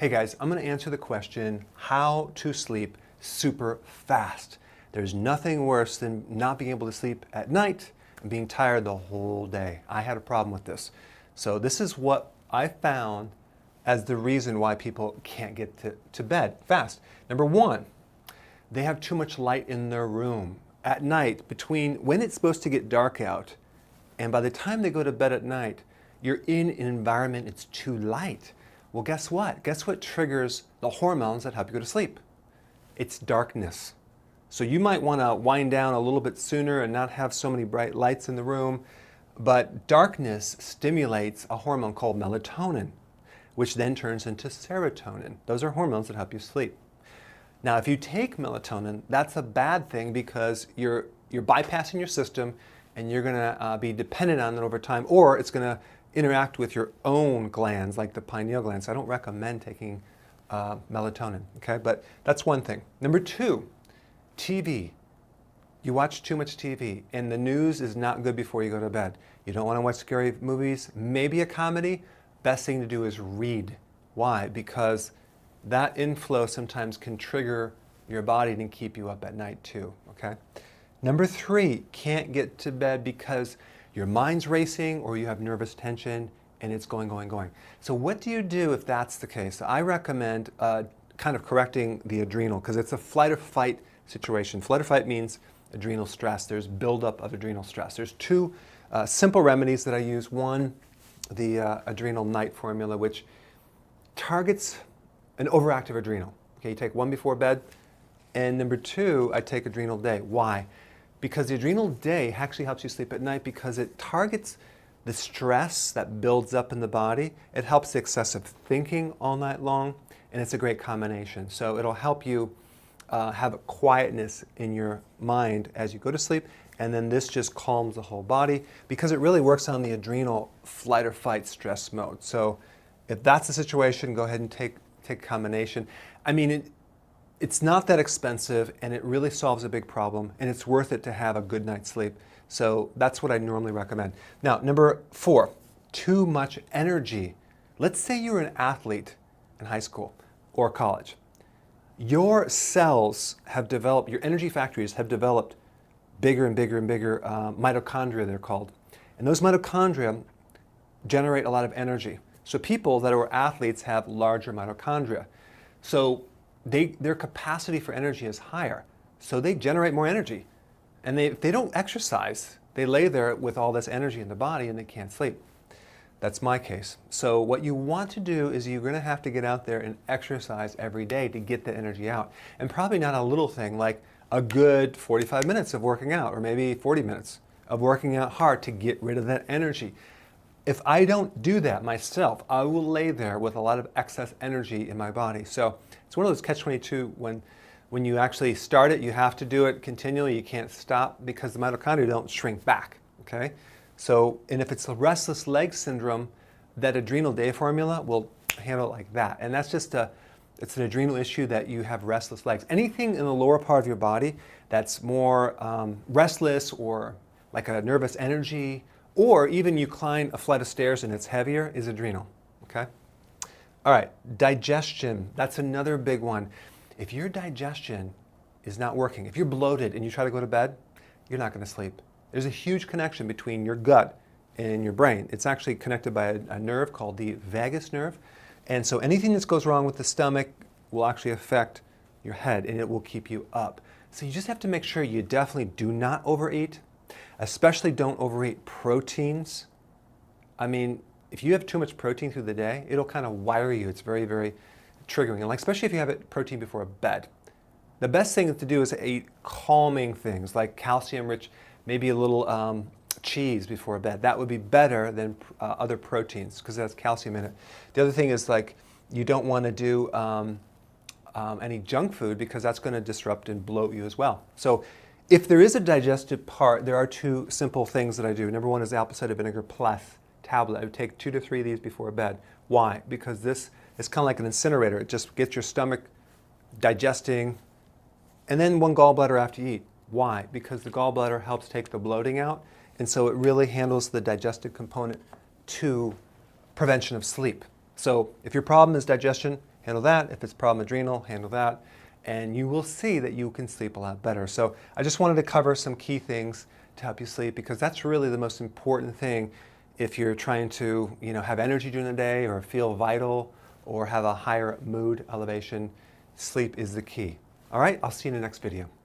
Hey guys, I'm going to answer the question, how to sleep super fast. There's nothing worse than not being able to sleep at night and being tired the whole day. I had a problem with this. So this is what I found as the reason why people can't get to bed fast. Number one, they have too much light in their room. At night, between when it's supposed to get dark out and by the time they go to bed at night, you're in an environment it's too light. Well, guess what? Guess what triggers the hormones that help you go to sleep? It's darkness. So you might want to wind down a little bit sooner and not have so many bright lights in the room, but darkness stimulates a hormone called melatonin, which then turns into serotonin. Those are hormones that help you sleep. Now, if you take melatonin, that's a bad thing because you're bypassing your system and you're going to be dependent on it over time, or it's going to interact with your own glands, like the pineal gland. So I don't recommend taking melatonin, okay? But that's one thing. Number two, TV. You watch too much TV, and the news is not good before you go to bed. You don't want to watch scary movies, maybe a comedy. Best thing to do is read. Why? Because that inflow sometimes can trigger your body and keep you up at night too, okay? Number three, can't get to bed because your mind's racing or you have nervous tension and it's going. So what do you do if that's the case? I recommend kind of correcting the adrenal because it's a flight or fight situation. Flight or fight means adrenal stress. There's buildup of adrenal stress. There's two simple remedies that I use. One, the adrenal night formula, which targets an overactive adrenal. Okay, you take one before bed. And number two, I take adrenal day. Why? Because the adrenal day actually helps you sleep at night because it targets the stress that builds up in the body. It helps the excessive thinking all night long, and it's a great combination. So it'll help you have a quietness in your mind as you go to sleep, and then this just calms the whole body because it really works on the adrenal flight or fight stress mode. So if that's the situation, go ahead and take a combination. I mean, it's not that expensive and it really solves a big problem and it's worth it to have a good night's sleep. So that's what I normally recommend. Now, number four, too much energy. Let's say you're an athlete in high school or college. Your cells have developed, your energy factories have developed bigger and bigger mitochondria, they're called. And those mitochondria generate a lot of energy. So people that are athletes have larger mitochondria. So their capacity for energy is higher. So they generate more energy. And if they don't exercise, they lay there with all this energy in the body and they can't sleep. That's my case. So what you want to do is you're going to have to get out there and exercise every day to get the energy out. And probably not a little thing like a good 45 minutes of working out or maybe 40 minutes of working out hard to get rid of that energy. If I don't do that myself, I will lay there with a lot of excess energy in my body. So it's one of those catch-22 when you actually start it, you have to do it continually. You can't stop because the mitochondria don't shrink back, okay? So, and if it's a restless leg syndrome, that adrenal day formula will handle it like that. And that's just it's an adrenal issue that you have restless legs. Anything in the lower part of your body that's more restless or like a nervous energy, or even you climb a flight of stairs and it's heavier, is adrenal, okay? All right, digestion, that's another big one. If your digestion is not working, if you're bloated and you try to go to bed, you're not going to sleep. There's a huge connection between your gut and your brain. It's actually connected by a nerve called the vagus nerve. And so anything that goes wrong with the stomach will actually affect your head and it will keep you up. So you just have to make sure you definitely do not overeat. Especially don't overeat proteins. I mean, if you have too much protein through the day, it'll kind of wire you. It's very, very triggering. And like, especially if you have protein before bed. The best thing to do is to eat calming things like calcium-rich, maybe a little cheese before bed. That would be better than other proteins because it has calcium in it. The other thing is like, you don't want to do any junk food because that's going to disrupt and bloat you as well. So if there is a digestive part, there are two simple things that I do. Number one is apple cider vinegar plus tablet. I would take 2 to 3 of these before bed. Why? Because this is kind of like an incinerator. It just gets your stomach digesting, and then 1 gallbladder after you eat. Why? Because the gallbladder helps take the bloating out, and so it really handles the digestive component to prevention of sleep. So if your problem is digestion, handle that. If it's problem adrenal, handle that. And you will see that you can sleep a lot better. So I just wanted to cover some key things to help you sleep, because that's really the most important thing if you're trying to, have energy during the day or feel vital or have a higher mood elevation. Sleep is the key. All right, I'll see you in the next video.